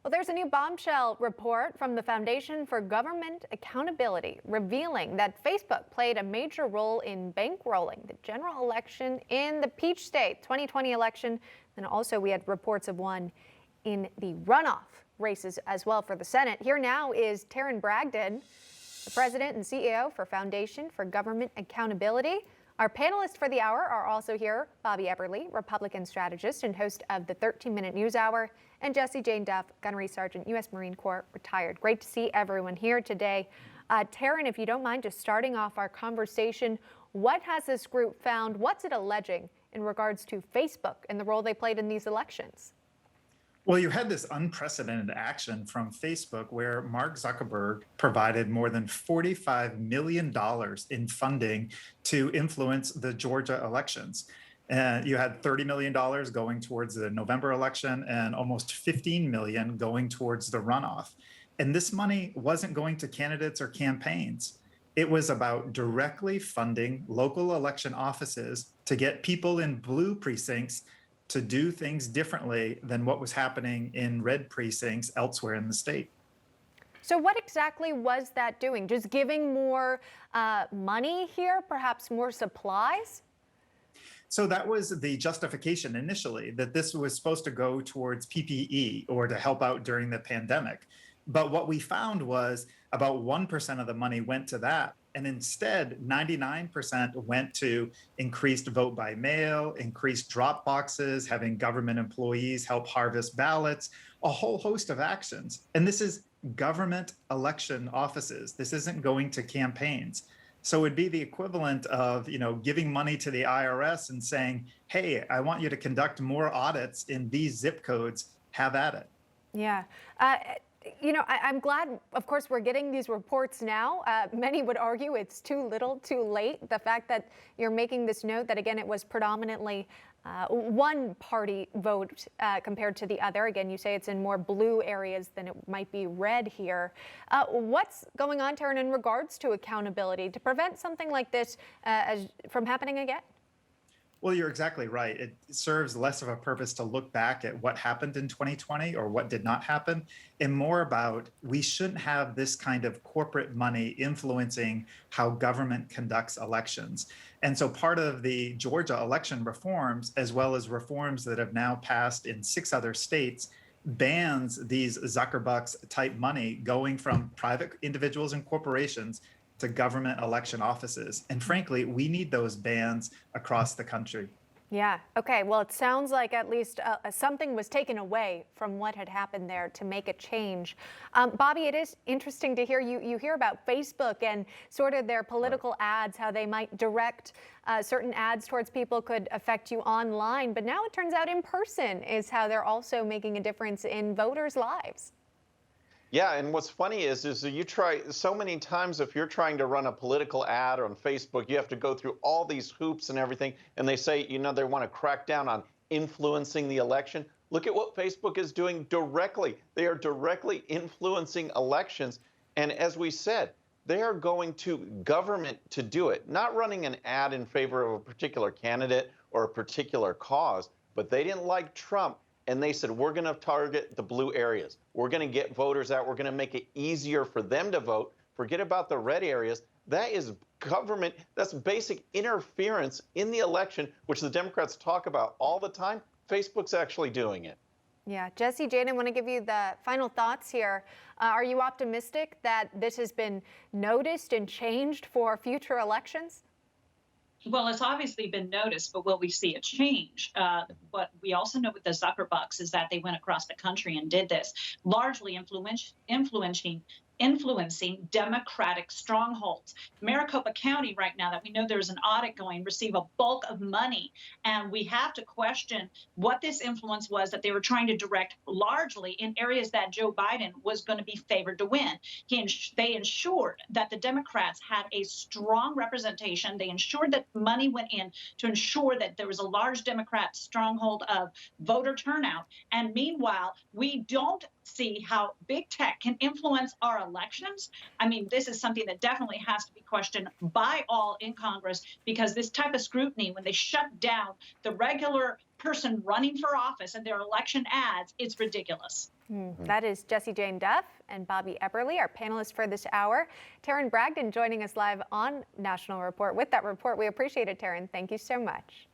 Well, there's a new bombshell report from the Foundation for Government Accountability revealing that Facebook played a major role in bankrolling the general election in the Peach State 2020 election. And also we had reports of one in the runoff races as well for the Senate. Here now is Tarren Bragdon, the president and CEO for Foundation for Government Accountability. Our panelists for the hour are also here: Bobby Eberle, Republican strategist and host of the 13-Minute News Hour, and Jessie Jane Duff, Gunnery Sergeant, U.S. Marine Corps, retired. Great to see everyone here today. Tarren, if you don't mind, just starting off our conversation, what has this group found? What's it alleging in regards to Facebook and the role they played in these elections? Well, you had this unprecedented action from Facebook where Mark Zuckerberg provided more than $45 million in funding to influence the Georgia elections. And you had $30 million going towards the November election and almost $15 million going towards the runoff. And this money wasn't going to candidates or campaigns. It was about directly funding local election offices to get people in blue precincts to do things differently than what was happening in red precincts elsewhere in the state. So what exactly was that doing? Just giving more money here, perhaps more supplies? So that was the justification initially, that this was supposed to go towards PPE or to help out during the pandemic. But what we found was about 1% of the money went to that. And instead, 99% went to increased vote by mail, increased drop boxes, having government employees help harvest ballots, a whole host of actions. And this is government election offices. This isn't going to campaigns. So it'd be the equivalent of, giving money to the IRS and saying, hey, I want you to conduct more audits in these zip codes. Have at it. Yeah. I'm glad, of course, we're getting these reports now. Many would argue it's too little, too late. The fact that you're making this note that, again, it was predominantly one party vote compared to the other. Again, you say it's in more blue areas than it might be red here. What's going on, Tarren, in regards to accountability to prevent something like this from happening again? Well, you're exactly right. It serves less of a purpose to look back at what happened in 2020 or what did not happen, and more about we shouldn't have this kind of corporate money influencing how government conducts elections. And so part of the Georgia election reforms, as well as reforms that have now passed in 6 other states, bans these Zuckerbucks type money going from private individuals and corporations to government election offices. And frankly, we need those bans across the country. Yeah. Okay. Well, it sounds like at least something was taken away from what had happened there to make a change. Bobby, it is interesting to hear you hear about Facebook and sort of their political ads, how they might direct certain ads towards people could affect you online. But now it turns out in person is how they're also making a difference in voters' lives. Yeah, and what's funny is you try so many times, if you're trying to run a political ad on Facebook, you have to go through all these hoops and everything. And they say, they want to crack down on influencing the election. Look at what Facebook is doing directly. They are directly influencing elections. And as we said, they are going to government to do it, not running an ad in favor of a particular candidate or a particular cause. But they didn't like Trump. And they said, we're going to target the blue areas. We're going to get voters out. We're going to make it easier for them to vote. Forget about the red areas. That is government. That's basic interference in the election, which the Democrats talk about all the time. Facebook's actually doing it. Yeah. Jessie Jane, I want to give you the final thoughts here. Are you optimistic that this has been noticed and changed for future elections? Well, it's obviously been noticed, but will we see a change? What we also know with the Zuckerbucks is that they went across the country and did this, largely influencing Democratic strongholds. Maricopa County right now, that we know there's an audit going, receive a bulk of money. And we have to question what this influence was that they were trying to direct largely in areas that Joe Biden was going to be favored to win. They ensured that the Democrats had a strong representation. They ensured that money went in to ensure that there was a large Democrat stronghold of voter turnout. And meanwhile, we don't see how big tech can influence our elections, I mean, this is something that definitely has to be questioned by all in Congress, because this type of scrutiny, when they shut down the regular person running for office and their election ads, it's ridiculous. That is Jessie Jane Duff and Bobby Epperly, our panelists for this hour. Tarren Bragdon joining us live on National Report with that report. We appreciate it, Tarren. Thank you so much.